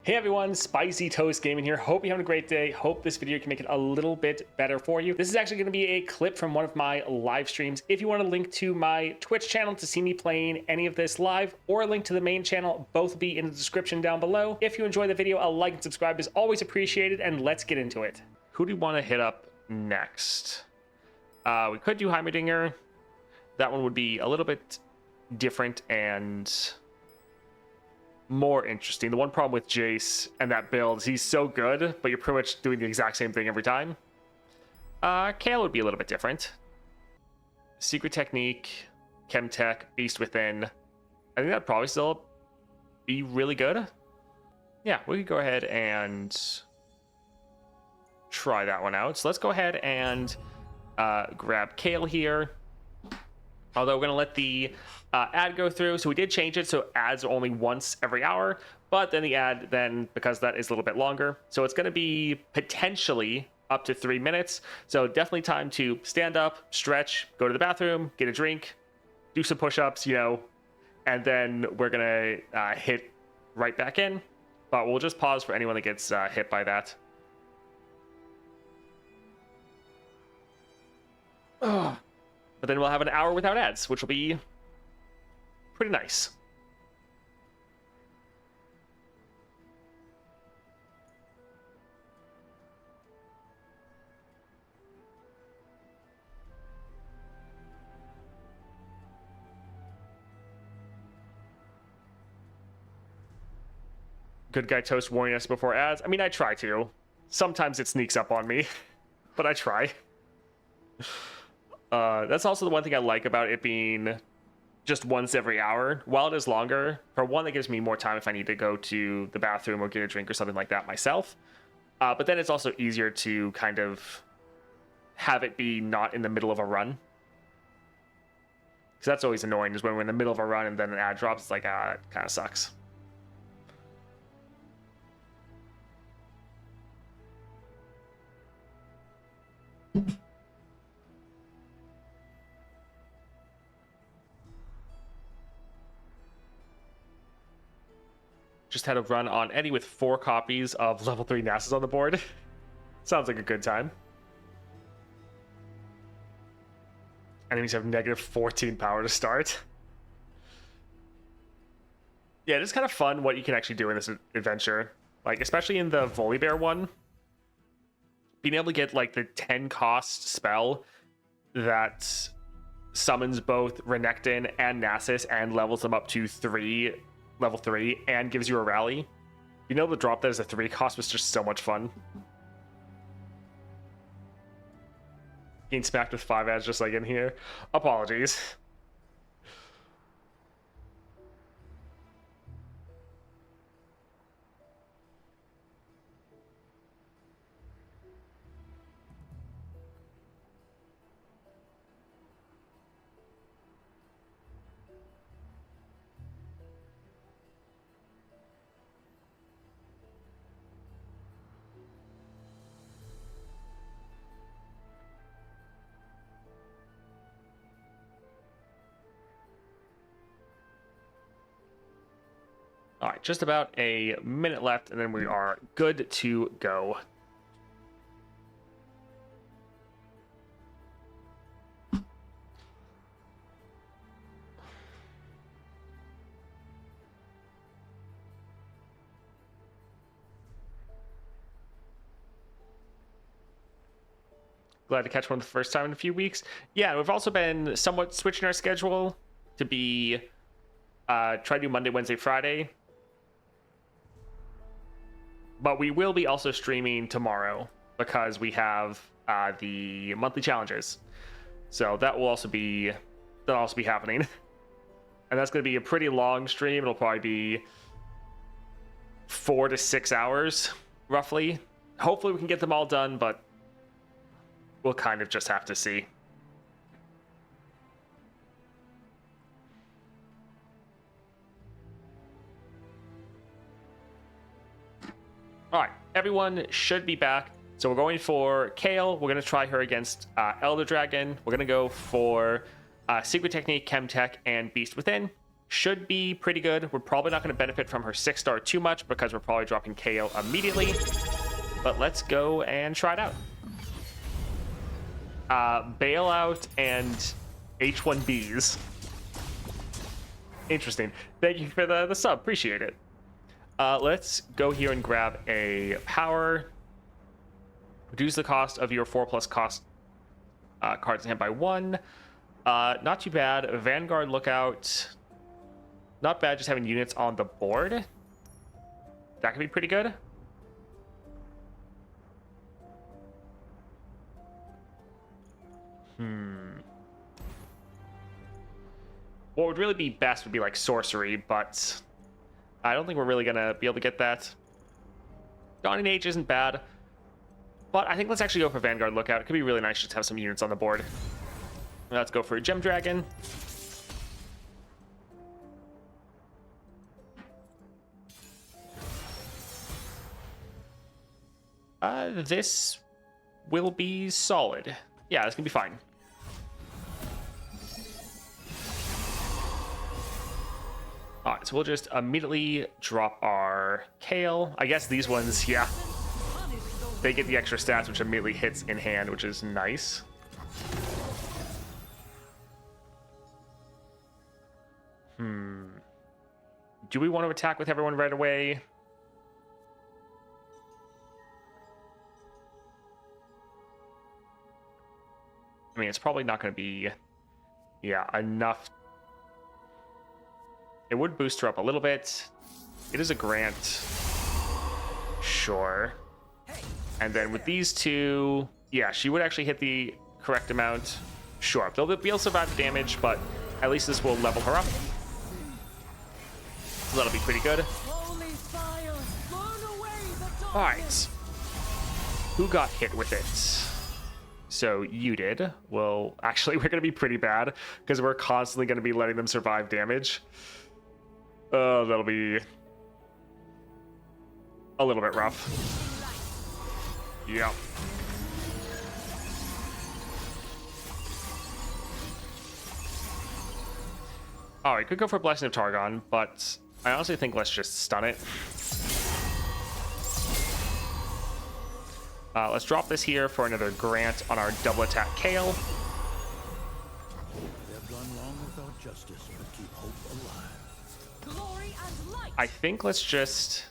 Hey everyone, Spicy Toast Gaming here. Hope you're having a great day. Hope this video can make it a little bit better for you. This is actually going to be a clip from one of my live streams. If you want a link to my Twitch channel to see me playing any of this live, or a link to the main channel, both will be in the description down below. If you enjoy the video, a like and subscribe is always appreciated, and let's get into it. Who do you want to hit up next? We could do Heimerdinger. That one would be a little bit different and more interesting. The one problem with Jace and that build is he's so good, but you're pretty much doing the exact same thing every time. Kayle would be a little bit different. Secret Technique, Chem Tech, Beast Within. I think that'd probably still be really good. Yeah, we could go ahead and try that one out. So let's go ahead and grab Kayle here. Although we're going to let the ad go through. So we did change it so ads are only once every hour. But then the ad then, because that is a little bit longer. So it's going to be potentially up to 3 minutes. So definitely time to stand up, stretch, go to the bathroom, get a drink, do some push-ups, and then we're going to hit right back in. But we'll just pause for anyone that gets hit by that. Oh. But then we'll have an hour without ads, which will be pretty nice. Good Guy Toast warning us before ads. I mean, I try to. Sometimes it sneaks up on me, but I try. That's also the one thing I like about it being just once every hour. While it is longer, for one, that gives me more time if I need to go to the bathroom or get a drink or something like that myself. But then it's also easier to kind of have it be not in the middle of a run. Because that's always annoying, is when we're in the middle of a run and then an ad drops, it's like, it kind of sucks. Just had a run on Eddie with 4 copies of level 3 NASA's on the board. Sounds like a good time. Enemies have negative 14 power to start. Yeah, it's kind of fun what you can actually do in this adventure. Like, especially in the Volibear one. Being able to get, like, the 10 cost spell that summons both Renekton and Nasus and levels them up to level 3 and gives you a rally. Being able to drop that as a 3 cost was just so much fun. Getting smacked with 5 ads just like in here. Apologies. All right, just about a minute left, and then we are good to go. Glad to catch one the first time in a few weeks. Yeah, we've also been somewhat switching our schedule to be try to do Monday, Wednesday, Friday. But we will be also streaming tomorrow because we have the monthly challenges. So that will also be happening. And that's going to be a pretty long stream. It'll probably be 4 to 6 hours, roughly. Hopefully we can get them all done, but we'll kind of just have to see. All right, everyone should be back. So we're going for Kayle. We're going to try her against Elder Dragon. We're going to go for Secret Technique, Chem Tech, and Beast Within. should be pretty good. We're probably not going to benefit from her 6-star too much because we're probably dropping Kayle immediately. But let's go and try it out. Bailout and H1Bs. Interesting. Thank you for the sub. Appreciate it. Let's go here and grab a power. Reduce the cost of your 4+ cost cards in hand by 1. Not too bad. Vanguard Lookout. Not bad, just having units on the board. That could be pretty good. What would really be best would be like sorcery, but I don't think we're really gonna be able to get that. Dawning Age isn't bad, but I think let's actually go for Vanguard Lookout. It could be really nice just to have some units on the board. Let's go for a Gem Dragon. This will be solid. Yeah, this can be fine. All right, so we'll just immediately drop our Kayle. I guess these ones, yeah, they get the extra stats, which immediately hits in hand, which is nice. Do we want to attack with everyone right away? I mean, it's probably not going to be, yeah, enough. It would boost her up a little bit. It is a grant. Sure. And then with these two, yeah, she would actually hit the correct amount. Sure, they'll be able to survive the damage, but at least this will level her up. So that'll be pretty good. All right. Who got hit with it? So you did. Well, actually, we're going to be pretty bad because we're constantly going to be letting them survive damage. Oh, that'll be a little bit rough. Yeah. All right, could go for Blessing of Targon, but I honestly think let's just stun it. Let's drop this here for another grant on our double attack Kayle. They've done long without justice, but keep hope alive. Glory and light. I think let's just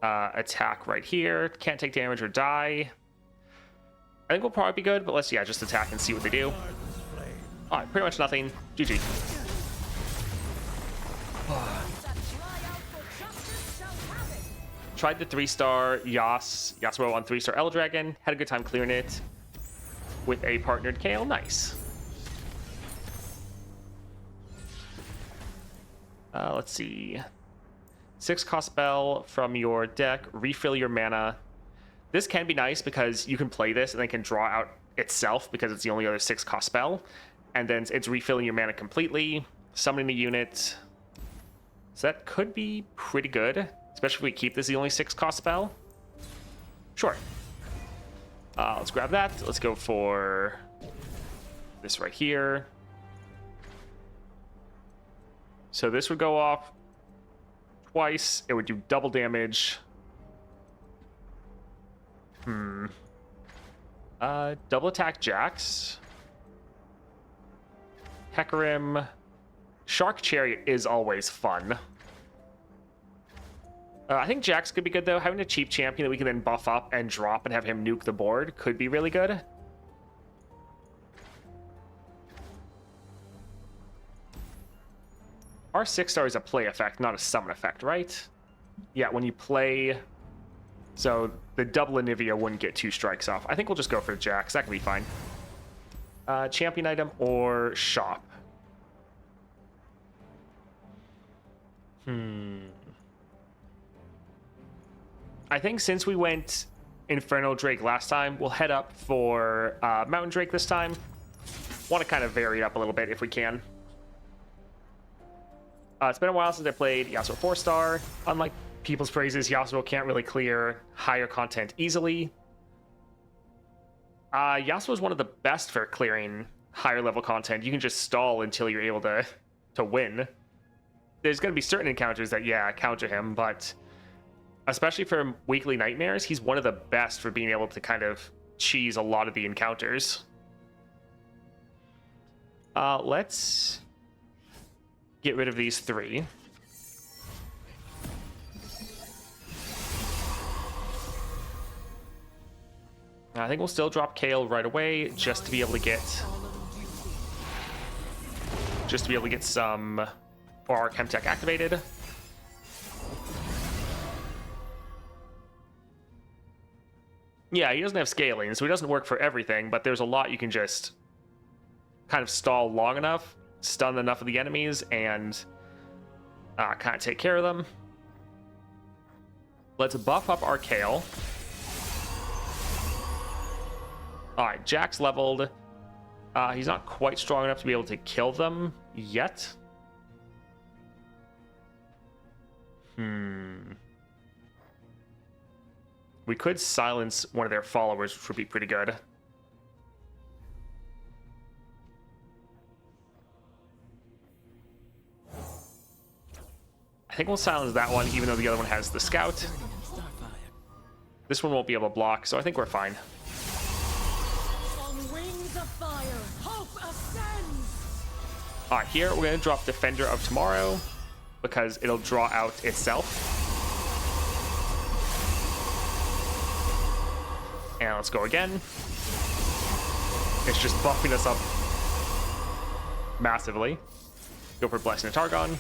attack right here. Can't take damage or die. I think we'll probably be good, but let's, yeah, just attack and see what they do. All right, pretty much nothing. GG. Tried the 3-star Yasuo on 3-star Eldragon. Had a good time clearing it with a partnered Kayle. Nice. Let's see. 6-cost spell from your deck. Refill your mana. This can be nice because you can play this and then can draw out itself because it's the only other 6-cost spell. And then it's refilling your mana completely. Summoning a unit. So that could be pretty good. Especially if we keep this the only 6-cost spell. Sure. Let's grab that. Let's go for this right here. So this would go off twice. It would do double damage. Double attack Jax. Hecarim. Shark Chariot is always fun. I think Jax could be good, though. Having a cheap champion that we can then buff up and drop and have him nuke the board could be really good. Our 6-star is a play effect, not a summon effect, right? Yeah, when you play... So the double Anivia wouldn't get 2 strikes off. I think we'll just go for Jax. That could be fine. Champion item or shop? I think since we went Inferno Drake last time, we'll head up for Mountain Drake this time. Want to kind of vary it up a little bit if we can. It's been a while since I played Yasuo 4-star. Unlike People's Praises, Yasuo can't really clear higher content easily. Yasuo is one of the best for clearing higher level content, you can just stall until you're able to win. There's going to be certain encounters that, yeah, counter him, but especially for weekly nightmares, he's one of the best for being able to kind of cheese a lot of the encounters. Let's get rid of these 3. I think we'll still drop Kayle right away just to be able to get some our Chem Tech activated. Yeah, he doesn't have scaling, so he doesn't work for everything, but there's a lot you can just kind of stall long enough, stun enough of the enemies, and kind of take care of them. Let's buff up our Kayle. Alright, Jack's leveled. He's not quite strong enough to be able to kill them yet. We could silence one of their followers, which would be pretty good. I think we'll silence that one, even though the other one has the scout. This one won't be able to block, so I think we're fine. Alright, here we're going to drop Defender of Tomorrow because it'll draw out itself. And let's go again. It's just buffing us up massively. Go for Blessing of Targon.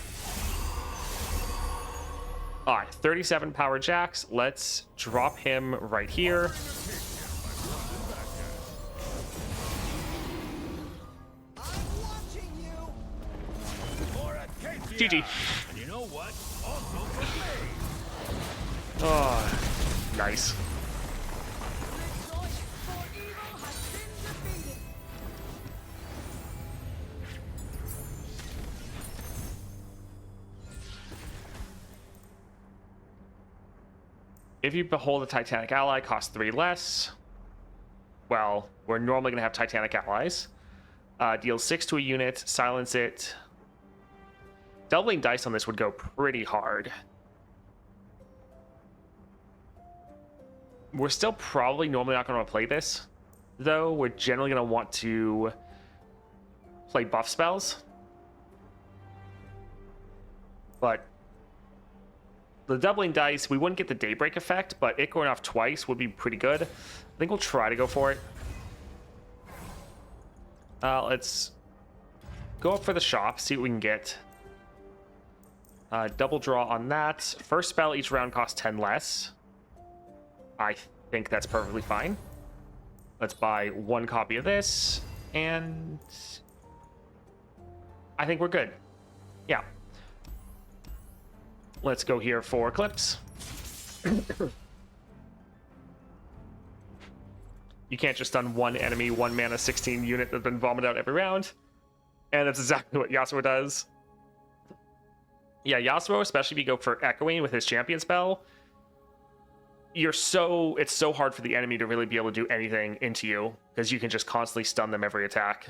Alright, 37 power Jax. Let's drop him right here. GG. And you know what? Also for me. Oh, nice. If you behold a Titanic ally, cost 3 less. Well, we're normally going to have Titanic allies. Deal 6 to a unit, silence it. Doubling dice on this would go pretty hard. We're still probably normally not going to play this, though. We're generally going to want to play buff spells. But the doubling dice, we wouldn't get the Daybreak effect, but it going off twice would be pretty good. I think we'll try to go for it. Let's go up for the shop, see what we can get. Double draw on that. First spell each round costs 10 less. I think that's perfectly fine. Let's buy 1 copy of this, and I think we're good. Yeah. Let's go here for Eclipse. You can't just stun one enemy, 1 mana, 16 unit that's been vomited out every round. And that's exactly what Yasuo does. Yeah, Yasuo, especially if you go for Echoing with his champion spell, it's so hard for the enemy to really be able to do anything into you, because you can just constantly stun them every attack.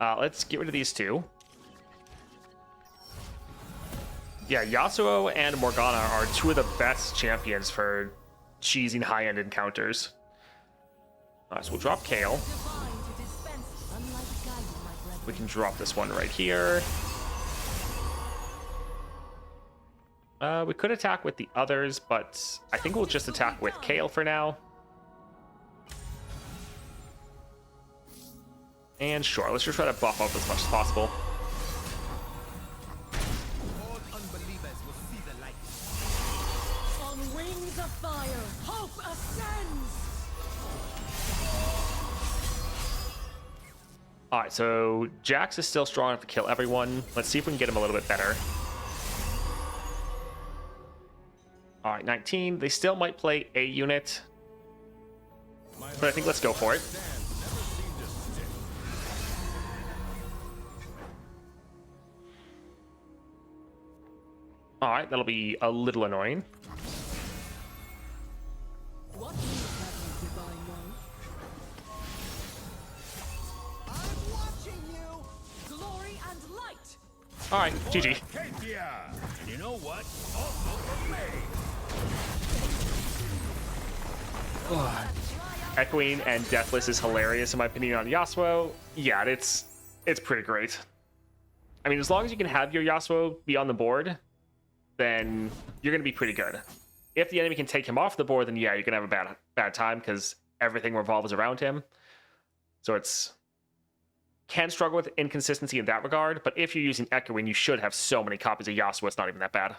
Let's get rid of these 2. Yeah, Yasuo and Morgana are 2 of the best champions for cheesing high-end encounters. So we'll drop Kayle. We can drop this one right here. We could attack with the others, but I think we'll just attack with Kayle for now. And sure, let's just try to buff up as much as possible. All unbelievers will see the light. On wings of fire, hope ascends. Alright, so Jax is still strong enough to kill everyone. Let's see if we can get him a little bit better. Alright, 19. They still might play a unit, but I think let's go for it. Alright, that'll be a little annoying. What news have you, divine one? All right, GG. Kayle. And you know what? Also for me. Echoing and Deathless is hilarious in my opinion on Yasuo. Yeah, it's pretty great. I mean, as long as you can have your Yasuo be on the board, then you're going to be pretty good. If the enemy can take him off the board, then yeah, you're going to have a bad time because everything revolves around him. So it's can struggle with inconsistency in that regard, but if you're using Echoing, you should have so many copies of Yasuo, it's not even that bad.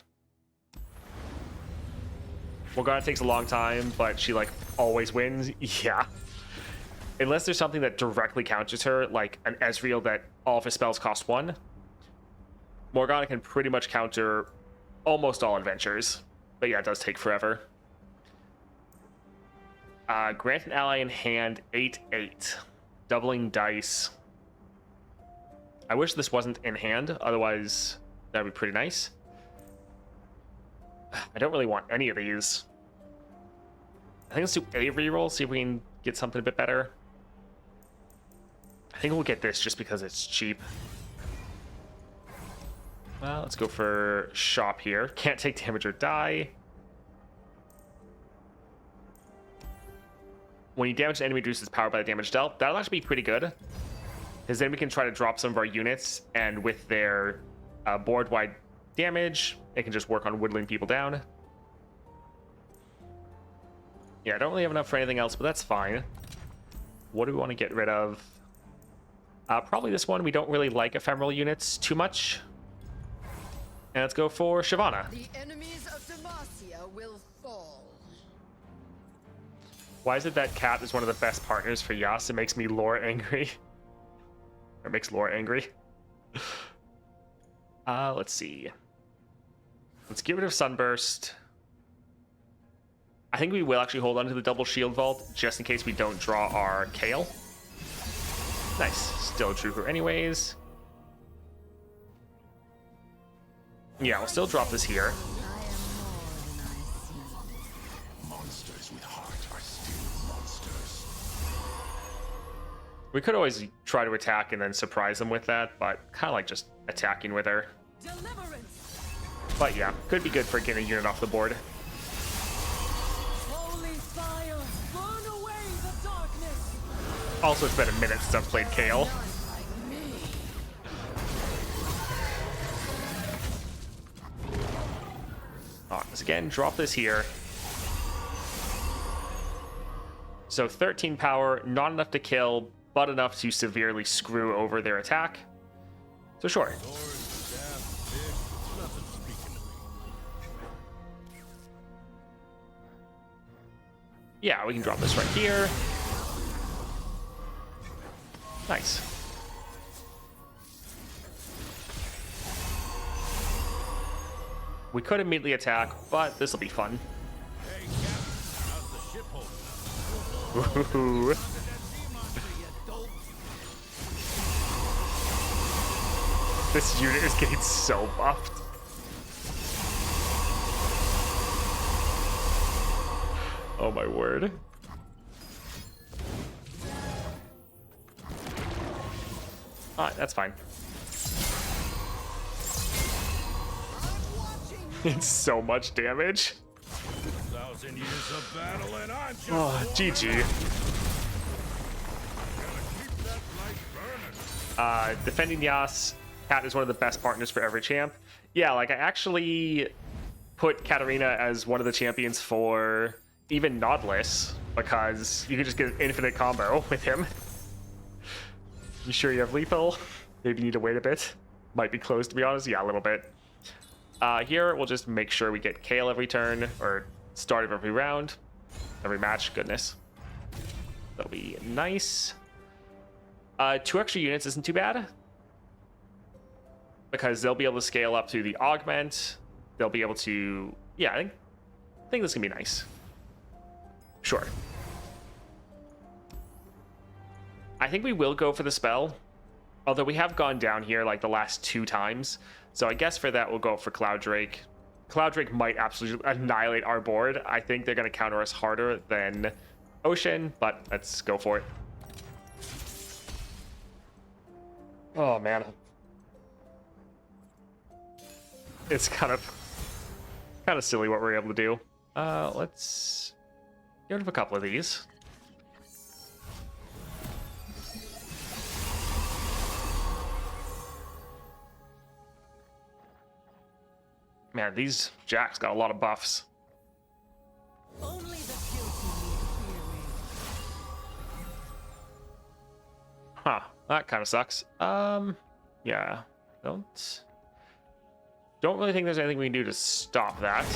Morgana takes a long time, but she like always wins. Yeah. Unless there's something that directly counters her, like an Ezreal that all of his spells cost 1, Morgana can pretty much counter almost all adventures. But yeah, it does take forever. Grant an ally in hand 8/8. Doubling dice. I wish this wasn't in hand, otherwise that'd be pretty nice. I don't really want any of these. I think let's do a reroll, see if we can get something a bit better. I think we'll get this just because it's cheap. Well, let's go for shop here. Can't take damage or die. When you damage an enemy, reduces power by the damage dealt. That'll actually be pretty good. Because then we can try to drop some of our units, and with their board-wide damage, it can just work on whittling people down. Yeah, I don't really have enough for anything else, but that's fine. What do we want to get rid of? Probably this one. We don't really like ephemeral units too much. And let's go for Shyvana. The enemies of Demacia will fall. Why is it that Cat is one of the best partners for Yas? It makes me lore angry. Or makes lore angry. Let's see. Let's get rid of Sunburst. I think we will actually hold on to the double shield vault just in case we don't draw our Kayle. Nice. Still trooper anyways. Yeah, we'll still drop this here. Monsters with heart are still monsters. We could always try to attack and then surprise them with that, but kind of like just attacking with her. Deliverance. But yeah, could be good for getting a unit off the board. Holy fire, burn away the darkness. Also, it's been a minute since I've played Kayle. None like me. Let's again drop this here. So 13 power, not enough to kill, but enough to severely screw over their attack. So sure. Sword, staff, stick, nothing speaking to me. Yeah, we can drop this right here. Nice. We could immediately attack, but this will be fun. Hey, Captain, how's the ship holding up? Ooh. That sea monster, you dope. This unit is getting so buffed. Oh my word. Alright, that's fine. It's so much damage. 1,000 years of battle and I'm just Oh, GG. gonna keep that light burning. Defending Yas, Cat is one of the best partners for every champ. Yeah, like I actually put Katarina as one of the champions for even Nautilus because you can just get an infinite combo with him. You sure you have lethal? Maybe you need to wait a bit. Might be close, to be honest. Yeah, a little bit. Here, we'll just make sure we get Kayle every turn, or start of every round, every match. Goodness. That'll be nice. 2 extra units isn't too bad. Because they'll be able to scale up to the augment. They'll be able to... Yeah, I think this can be nice. Sure. I think we will go for the spell. Although we have gone down here like the last 2 times. So I guess for that we'll go for Cloud Drake. Cloud Drake might absolutely annihilate our board. I think they're going to counter us harder than Ocean, but let's go for it. Oh man. it's kind of silly what we're able to do. Let's get rid of a couple of these. Man, these jacks got a lot of buffs. Only the guilty need fear me. Huh, that kind of sucks. Yeah, don't really think there's anything we can do to stop that.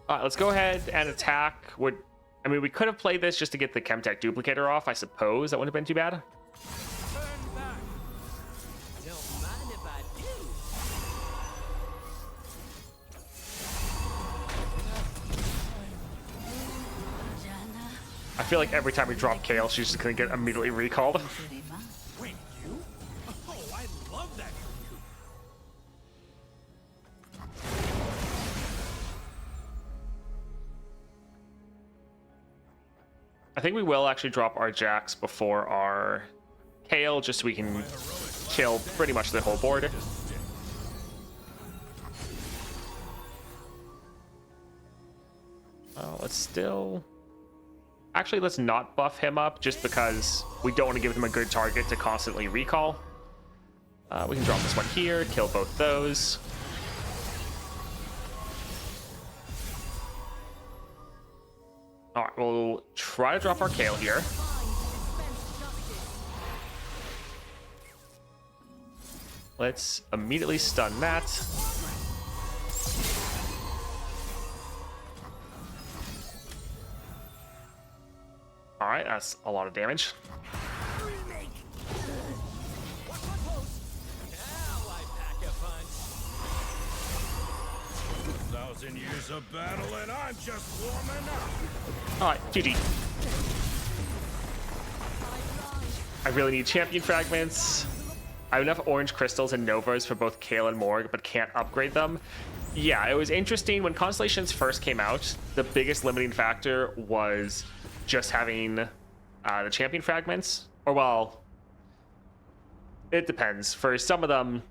All right, let's go ahead and attack. I mean, we could have played this just to get the Chemtech duplicator off, I suppose. That wouldn't have been too bad. Turn back. Don't mind if I do. I feel like every time we drop Kayle, she's just gonna get immediately recalled. Wait, you? Oh, I love that from you. I think we will actually drop our jacks before our Kayle, just so we can kill pretty much the whole board. Let's still... Actually, let's not buff him up, just because we don't want to give them a good target to constantly recall. We can drop this one here, kill both those. All right, we'll try to drop our Kayle here. Let's immediately stun that. All right, that's a lot of damage. Thousand years of battle and I'm just warming up. All right, GG. I really need champion fragments. I have enough orange crystals and novas for both Kayle and Morg, but can't upgrade them. Yeah, it was interesting when Constellations first came out. The biggest limiting factor was just having the champion fragments, or well, it depends. For some of them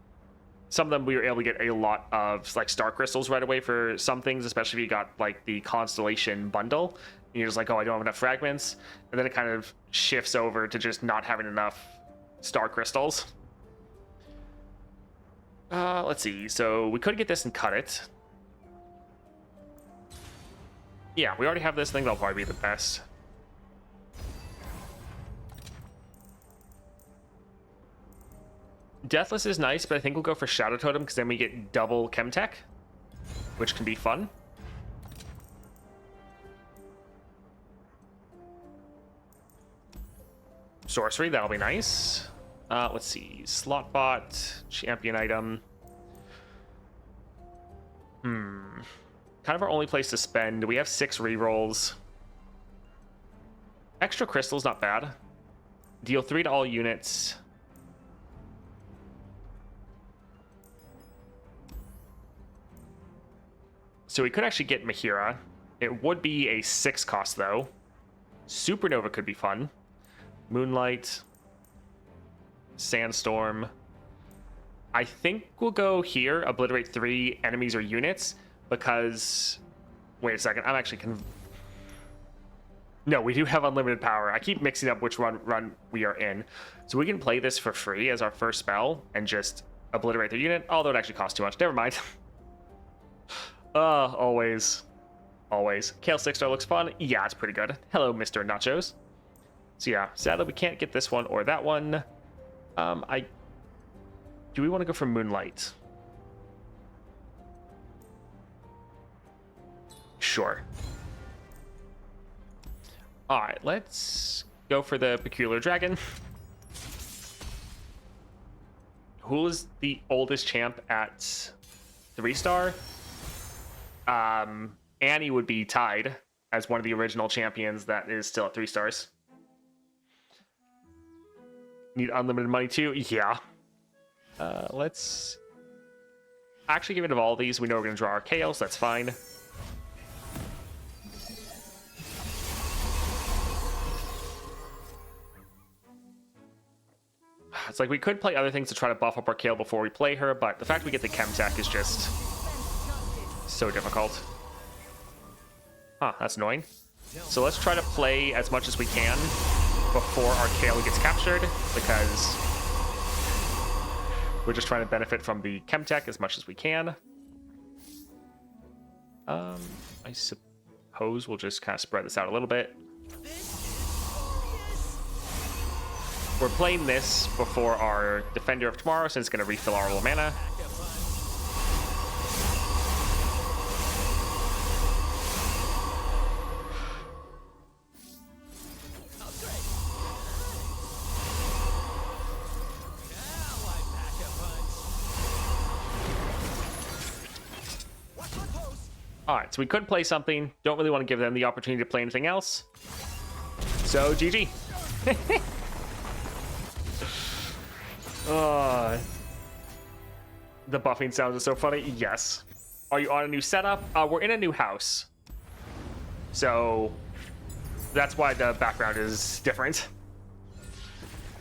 we were able to get a lot of like star crystals right away for some things, especially if you got like the constellation bundle and you're just like, oh, I don't have enough fragments, and then it kind of shifts over to just not having enough star crystals. Let's see, so we could get this and cut it. Yeah, we already have this. I think that'll probably be the best. Deathless is nice, but I think we'll go for Shadow Totem because then we get double Chemtech, which can be fun. Sorcery, that'll be nice. Let's see, slot bot, champion item. Kind of our only place to spend. We have 6 rerolls. Extra crystal's not bad. Deal 3 to all units. So we could actually get Mahira. It would be a 6 cost though. Supernova could be fun. Moonlight. Sandstorm. I think we'll go here, obliterate 3 enemies or units, because... Wait a second, I'm actually... No, we do have unlimited power. I keep mixing up which run we are in. So we can play this for free as our first spell and just obliterate the unit, although it actually costs too much. Never mind. Always. Kayle 6-star looks fun. Yeah, it's pretty good. Hello, Mr. Nachos. So yeah, sadly we can't get this one or that one. Do we want to go for Moonlight? Sure. All right, let's go for the Peculiar Dragon. Who is the oldest champ at 3-star? Annie would be tied as one of the original champions that is still at 3 stars. Need unlimited money too? Yeah. Let's actually get rid of all these. We know we're going to draw our Kayle, so that's fine. It's It's like we could play other things to try to buff up our Kayle before we play her, but the fact we get the Chem Tech is just so difficult. Huh, that's annoying. So let's try to play as much as we can before our Kayle gets captured, because we're just trying to benefit from the Chem Tech as much as we can. I suppose we'll just kind of spread this out a little bit. We're playing this before our Defender of Tomorrow, since it's going to refill our little mana. Alright, so we could play something. Don't really want to give them the opportunity to play anything else. So, GG. The buffing sounds are so funny. Yes. Are you on a new setup? We're in a new house. So, that's why the background is different.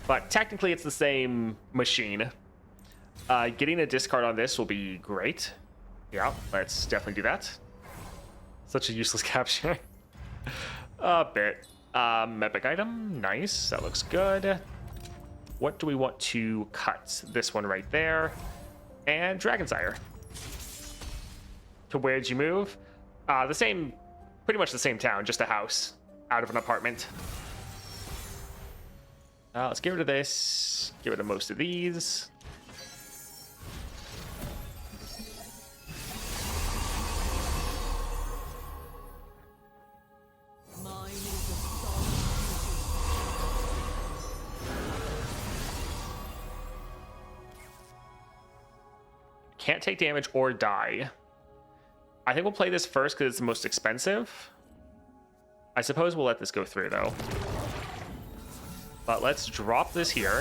But technically, it's the same machine. Getting a discard on this will be great. Yeah, let's definitely do that. Such a useless capture. A bit. Epic item. Nice. That looks good. What do we want to cut? This one right there. And Dragonsire. To where'd you move? The same, pretty much the same town, just a house out of an apartment. Let's get rid of this. Get rid of most of these. Can't take damage or die. I think we'll play this first because it's the most expensive. I suppose we'll let this go through though. But let's drop this here.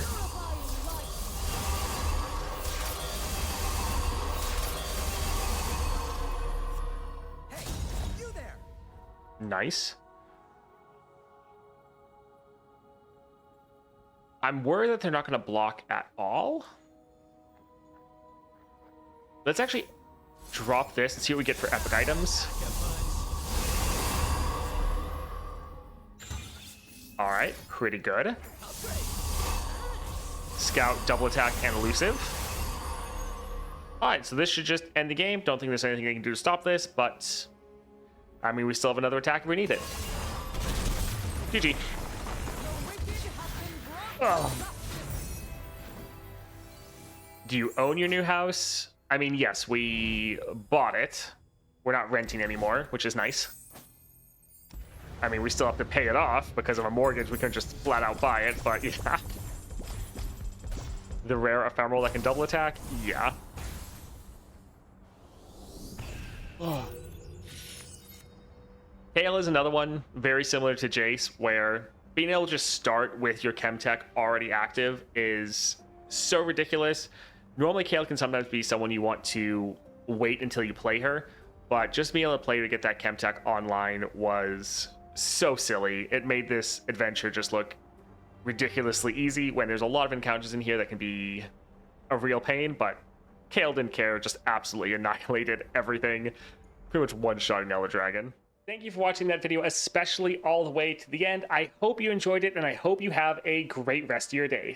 Hey, you there. Nice. I'm worried that they're not going to block at all. Let's actually drop this and see what we get for epic items. All right, pretty good. Scout, double attack, and elusive. All right, so this should just end the game. Don't think there's anything they can do to stop this, but I mean, we still have another attack if we need it. GG. Oh. Do you own your new house? I mean, yes, we bought it. We're not renting anymore, which is nice. I mean, we still have to pay it off because of a mortgage. We couldn't just flat out buy it, but yeah. The rare ephemeral that can double attack? Yeah. Kayle is another one, very similar to Jace, where being able to just start with your Chem Tech already active is so ridiculous. Normally, Kayle can sometimes be someone you want to wait until you play her, but just being able to play to get that Chem Tech online was so silly. It made this adventure just look ridiculously easy when there's a lot of encounters in here that can be a real pain, but Kayle didn't care, just absolutely annihilated everything. Pretty much one-shotting Elder Dragon. Thank you for watching that video, especially all the way to the end. I hope you enjoyed it, and I hope you have a great rest of your day.